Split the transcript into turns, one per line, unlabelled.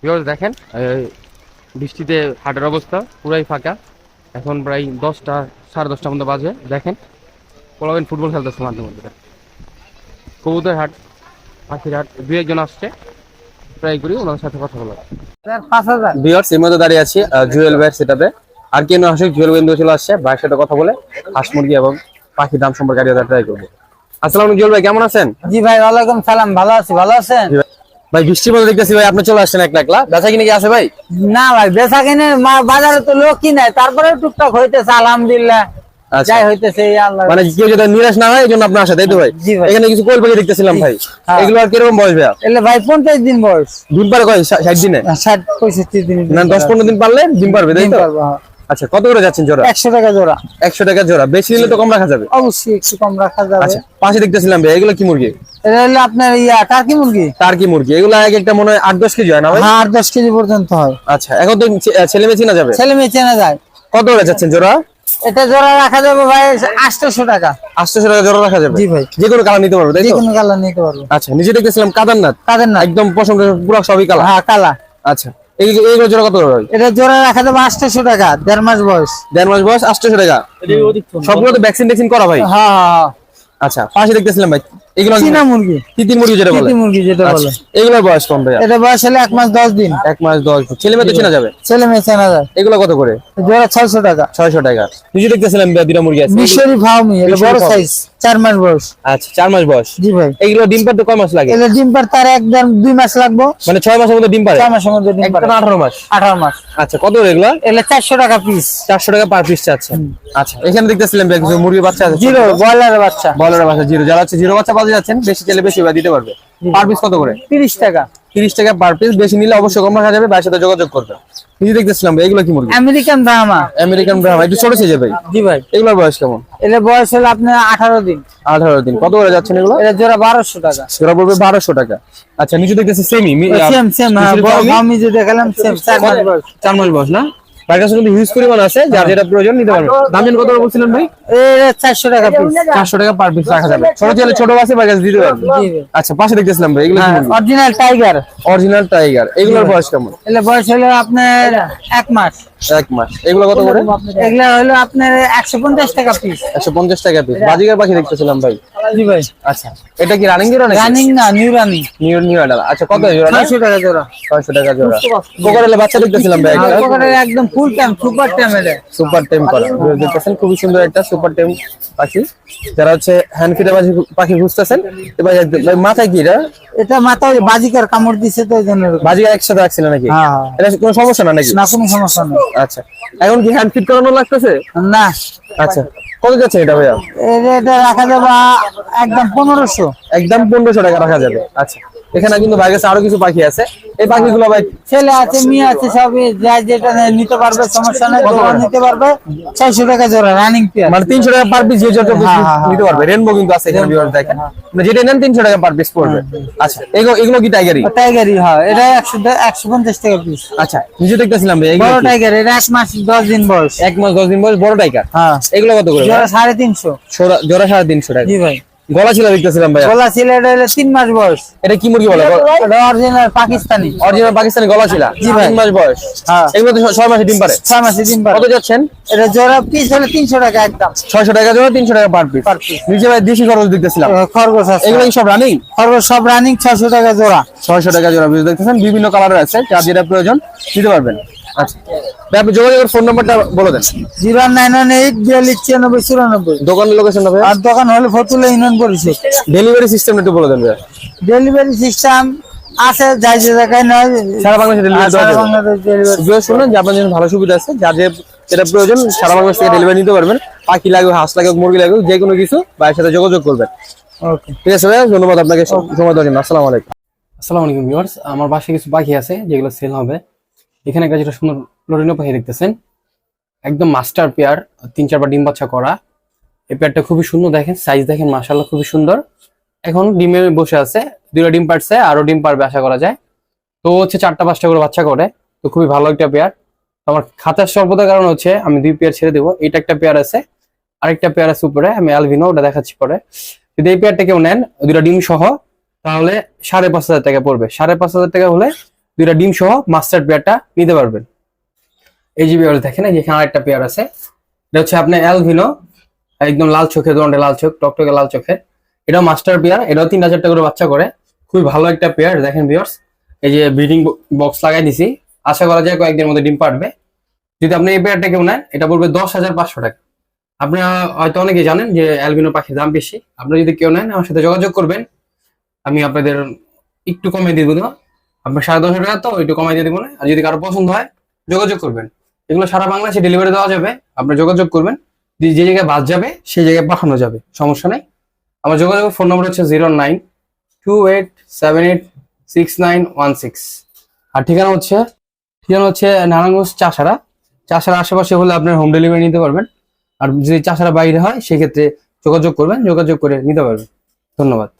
Viewers দেখেন বৃষ্টিতে হাটের অবস্থা পুরাই ফাঁকা। এখন প্রায় 10টা 10:30 মতো বাজে। দেখেন পোলাবেন ফুটবল খেলতেছে মাঝে মধ্যে। কবুতর হাট, পাখির হাট, দু একজন আসছে, ট্রাই করি ওনাদের সাথে কথা বলা। ভিউয়ার্স এর মধ্যে দাঁড়িয়ে আছি জুয়েল ভাইয়ের সেটাতে। আর কেন আসে জুয়েল ভাই চলে আসছে, ভাইয়ের সাথে কথা বলে হাঁস মুরগি এবং পাখির দাম সম্পর্কে আইডিয়া ট্রাই করবো। আসসালামু আলাইকুম জুয়েল ভাই, কেমন আছেন?
জি ভাই, ওয়ালাইকুম সালাম। ভালো আছি, ভালো আছেন?
ভাই বৃষ্টির মধ্যে দেখতেছি ভাই আপনি চলে আসছেন একলা একলা, বেচা কিনে কি আছে ভাই?
না ভাই, বেচা কিনে বাজারে তো লোকই নাই, তারপরে টুকটাক হইতেছে আলহামদুলিল্লাহ।
আচ্ছা।
যাই হইতেছে এই আল্লাহ।
মানে কেউ যদি নিরাশ না হয় এই জন্য আপনি আসে, তাই তো ভাই?
জি ভাই।
এখানে কিছু কোয়েল পাখি দেখতেছিলাম ভাই,
হ্যাঁ।
এগুলো আর কিরকম বয়স ভাই?
এলে ভাই 25 দিন বয়স।
ডিম পারে কয় 60 দিনে?
60-65 দিন।
না 10-15 দিন পারলে ডিম পারবে, তাই
ডিম
তো?
পারবো, হ্যাঁ।
আচ্ছা, কত করে যাচ্ছেন জোড়া?
100 টাকা জোড়া।
100 টাকা জোড়া, বেশি নিলে তো কম রাখা যাবে।
অবশ্যই একটু কম রাখা যাবে।
আচ্ছা, পাশে দেখতেছিলাম ভাই এগুলো কি মুরগি?
এটা হলো আপনার টার্কি মুরগি।
টার্কি মুরগি, এগুলো এক একটা মনে হয় 8-10 কেজি হয় না ভাই?
হ্যাঁ, 10 কেজি পর্যন্ত হয়।
আচ্ছা, এখন তো ছেলে মেয়ে চেনা যাবে।
ছেলে মেয়ে চেনা যায়।
কত করে যাচ্ছেন জোড়া?
এটা জোড়া রাখা যাবে ভাই 800 টাকা।
800 টাকা জোড়া রাখা যাবে।
জি ভাই।
যে কোনো কালার নিতে পারবে, তাই
যে
তো?
কোনো কালার নিতে পারবো।
আচ্ছা, নিচে দেখতেছিলাম কাদারনাথ।
কাদের না?
একদম পছন্দ পুরো সবই কালার।
হ্যাঁ, কালা।
আচ্ছা, এইগুলো জোড়া কত করে ভাই?
এটা জোড়া রাখা যাবে 800 টাকা, 1.5 মাস বয়স।
1.5 মাস বয়স, 800 টাকা। সবগুলো তো ভ্যাকসিন করা ভাই?
হ্যাঁ হ্যাঁ।
আচ্ছা, পাশে দেখতেছিলাম ভাই এগুলো
চীনা মুরগি।
তিতির মুরগি যেটা বলে।
তিতি মুরগি যেটা বলে।
এগুলোর বয়স কম ভাই?
এটা বয়স হলে 1 মাস 10 দিন।
1 মাস 10 দিন। ছেলে মেয়ে তো চেনা যাবে।
ছেলে মেয়ে চেনা যায়।
এগুলো কত করে?
জোড়া 600 টাকা।
600 টাকা। নিচে দেখতেছিলাম দুটা মুরগি আছে।
মিশরি ফার্মি, এটা
মিশরি
বড়
ফার্মি।
সাইজ, 4 মাস বয়স।
আচ্ছা, 4 মাস বয়স।
জি ভাই।
এগুলো ডিম পারতে কয় মাস লাগে?
এটা ডিম পার তার 2 মাস লাগবে।
মানে 6 মাসের মধ্যে ডিম পারে?
6 মাসের মধ্যে ডিম পারে।
একদম 18 মাস।
18 মাস।
আচ্ছা, কত করে এগুলো?
এটা 400 টাকা পিস।
400 টাকা পার পিস চাচ্ছে। আচ্ছা, এখানে দেখতেছিলাম কিছু মুরগির বাচ্চা আছে।
জিরো বয়লারের বাচ্চা।
বয়লারের বাচ্চা জিরো, যারা হচ্ছে জিরো বাচ্চা পাওয়া যাচ্ছেন, বেশি চাইলে বেশি দিতে পারবে। পার পিস কত করে?
30 টাকা।
30 টাকা পার পিস। বেশি নিলে অবশ্যই কম রাখা যাবে, ভাইয়ের সাথে যোগাযোগ করবে। নিচে দেখতেছিলাম ভাই এগুলো কি মুরগি?
আমেরিকান ব্রাহ্মা।
আমেরিকান ব্রাহ্মা, একটু ছোট সাইজের ভাই।
জি ভাই।
এগুলোর বয়স কেমন?
এটা বয়স হলো আপনার 18 দিন।
18 দিন। কত করে যাচ্ছেন এগুলো?
এটা জোড়া 1200 টাকা।
জোড়া পড়বে 1200 টাকা। আচ্ছা, নিচে দেখতেছি সেমি
সেম হ্যাঁ, বড় ফার্মি যে দেখালাম সেম 4 মাস বয়স।
4 মাস বয়স না? তার কাছে কিন্তু হিউজ পরিমাণ আছে, যার যেটা প্রয়োজন নিতে পারবেন। দাম জানেন কত বলছিলেন ভাই?
এটা 400 টাকা পিস।
400 টাকা পার পিস রাখা যাবে। ছোট চাইলে ছোট আছে ভাই কাছে দিতে পারবেন।
জি ভাই।
আচ্ছা, পাশে দেখতেছিলাম ভাই এগুলো কি মুরগি?
Original tiger.
Original tiger. এগুলোর বয়স কেমন?
এগুলো বয়স হলো আপনার 1 মাস।
1 মাস। এগুলো কত করে?
এগুলো হলো আপনার 150 টাকা পিস।
150 টাকা পিস। বাজিকার পাখি দেখতেছিলাম ভাই।
জি ভাই।
আচ্ছা, এটা কি রানিং জোড়া নাকি?
রানিং না, নিউ রানিং।
New adult. আচ্ছা, কত জোড়া?
600 টাকা জোড়া।
600 টাকা জোড়া। কোকারেলে বাচ্চা দেখতেছিলাম ভাই একটা।
পকেটের একদম ফুল টাইম, সুপার টাইম এটা।
সুপার টেম করা দেখতেছেন, খুবই সুন্দর একটা সুপার টেম পাখি। যারা হচ্ছে হ্যান্ড ফিডার পাখি খুঁজতেছেন, এবার ভাই মাথায় কি এটা?
এটা মাথায় বাজিকার কামড় দিছে তো এই জন্য এরকম।
বাজিকার একসাথে রাখছিল নাকি?
হ্যাঁ।
এটা কোনো সমস্যা না নাকি?
না, কোনো সমস্যা নেই।
আচ্ছা, এখন কি হ্যান্ড ফিট করানো লাগতেছে?
না,
আচ্ছা, কত যাচ্ছে এটা ভাইয়া?
এটা রাখা যাবে একদম 1500।
একদম 1500 টাকা রাখা যাবে। আচ্ছা, এখানে কিন্তু ভাই কাছে আরো কিছু পাখি আছে। এই পাখিগুলো ভাই
ছেলে আছে, মেয়ে আছে, সবই যাই যেটা নিতে পারবে, সমস্যা নেই। জোড়া নিতে পারবে 600 টাকা জোড়া, রানিং পেয়ার।
মানে 300 টাকা পার পিস যে যত পিস
হ্যাঁ, হ্যাঁ,
নিতে পারবে। রেনবো কিন্তু আছে এখানে ভিউয়ার দেখেন, মানে যেটা নেন 300 টাকা পার পিস পড়বে। আচ্ছা, এগুলো কি টাইগারই?
টাইগারই হয়, এটা 150 টাকা পিস।
আচ্ছা, নিজে দেখতেছিলাম ভাই এগুলো
বড়
কি?
টাইগার, এটা 1 মাস 10 দিন বয়স।
1 মাস 10 দিন বয়স, বড় টাইগার।
হ্যাঁ।
এগুলো কত করে?
জোড়া 350।
জোড়া 350 টাকা।
জি ভাই।
গলা ছিল দেখতেছিলাম ভাই।
গলা ছিল, এটা হলো 3 মাস বয়স।
এটা কি মুরগি বলে?
এটা অরিজিনাল পাকিস্তানি।
অরিজিনাল পাকিস্তানি গলা ছিল।
জি ভাই।
3 মাস বয়স।
হ্যাঁ।
এগুলো তো 6 মাসে ডিম পারে।
6 মাসে ডিম পারে।
কত যাচ্ছেন?
এটা জোড়া পিস হলো 300 টাকা একদম।
600 টাকা জোড়া, 300 টাকা পার পিস।
Per piece।
নিচে ভাই দেশি খরচ দেখতেছিলাম।
খরগোশ আছে।
এগুলো কি সব রানিং?
খরগোশ সব রানিং, 600 টাকা জোড়া।
600 টাকা জোড়া বুঝতে দেখতেছেন, বিভিন্ন কালারের আছে, যার যেটা প্রয়োজন নিতে পারবেন। আচ্ছা, ভাই আপনি যোগাযোগের ফোন নাম্বারটা বলে দেন।
0918 42 94 94।
দোকানের লোকেশন হবে।
আর দোকান হলো ফতুল্লা ইউনিয়ন পরিষদ।
ডেলিভারি সিস্টেম একটু বলে দেন ভাই।
ডেলিভারি সিস্টেম আছে, যাই যে জায়গায় নয়,
সারা বাংলাদেশে ডেলিভারি দেওয়া
সারা
যাবে।
বাংলাদেশ ডেলিভারি।
যদি শুনুন যে আপনার জন্য ভালো সুবিধা আছে, যার যেটা প্রয়োজন সারা বাংলাদেশ থেকে ডেলিভারি নিতে পারবেন। পাখি লাগবে, হাঁস লাগবে, মুরগি লাগবে, যে কোনো কিছু ভাইয়ের সাথে যোগাযোগ করবেন।
ওকে,
ঠিক আছে ভাই, ধন্যবাদ আপনাকে সময় দেওয়ার জন্য। আসসালামু আলাইকুম। আসসালামু আলাইকুম ভিউয়ার্স, আমার বাসায় কিছু পাখি আছে যেগুলো সেল হবে। এখানে একটা যেটা সুন্দর লরিনো পাখি দেখতেছেন, একদম মাস্টার পেয়ার, 3-4 বার ডিম বাচ্চা করা। এই পেয়ারটা খুবই সুন্দর, দেখেন সাইজ দেখেন, মাশাআল্লাহ খুবই সুন্দর। এখন ডিমে বসে আছে, 2টা ডিম পারছে, আরো ডিম পারবে আশা করা যায়। তো হচ্ছে 4টা-5টা করে বাচ্চা করে, তো খুবই ভালো একটা পেয়ার। আমার খাতার স্বল্পতার কারণ হচ্ছে আমি 2 পেয়ার ছেড়ে দেবো। এটা একটা পেয়ার আছে, আরেকটা পেয়ার আছে উপরে, আমি অ্যালভিনো, ওটা দেখাচ্ছি পরে। যদি এই পেয়ারটা কেউ নেন 2টা ডিম সহ, তাহলে 5,500 টাকা পড়বে। 5,500 টাকা হলে দুইটা ডিম সহ মাস্টার্ড পেয়ারটা নিতে পারবেন। এই যে পেয়ার দেখেন, এই যে এখানে আরেকটা পেয়ার আছে, এটা হচ্ছে আপনার অ্যালভিনো, একদম লাল চোখের, দোনটা লাল চোখ, টকটকে লাল চোখের। এটাও মাস্টার পেয়ার, এটাও 3টা-4টা করে বাচ্চা করে, খুবই ভালো একটা পেয়ার। দেখেন ভিউয়ার্স, এই যে ব্রিডিং বক্স লাগাই দিছি, আশা করা যায় কয়েকদিনের মধ্যে ডিম পারবে। যদি আপনি এই পেয়ারটা কেউ নেন, এটা পড়বে 10,500 টাকা। আপনারা হয়তো অনেকে জানেন যে অ্যালবিনো পাখির দাম বেশি। আপনারা যদি কেউ নেন, আমার সাথে যোগাযোগ করবেন, আমি আপনাদের একটু কমে দিয়ে দেবো। আপনার 10,500 টাকা তো একটু কমাই দিয়ে দেবো না। আর যদি কারো পছন্দ হয়, যোগাযোগ করবেন। এগুলো সারা বাংলাদেশে ডেলিভারি দেওয়া যাবে, আপনি যোগাযোগ করবেন। যে জায়গায় বাস যাবে সেই জায়গায় পাঠানো যাবে, সমস্যা নেই। আমার যোগাযোগ ফোন নম্বর হচ্ছে 0928786916। আর ঠিকানা হচ্ছে নারায়ণগঞ্জ চাষারা আশেপাশে হলে আপনার হোম ডেলিভারি নিতে পারবেন। আর যদি চাষারা বাইরে হয় সেক্ষেত্রে যোগাযোগ করবেন, যোগাযোগ করে নিতে পারবেন। ধন্যবাদ।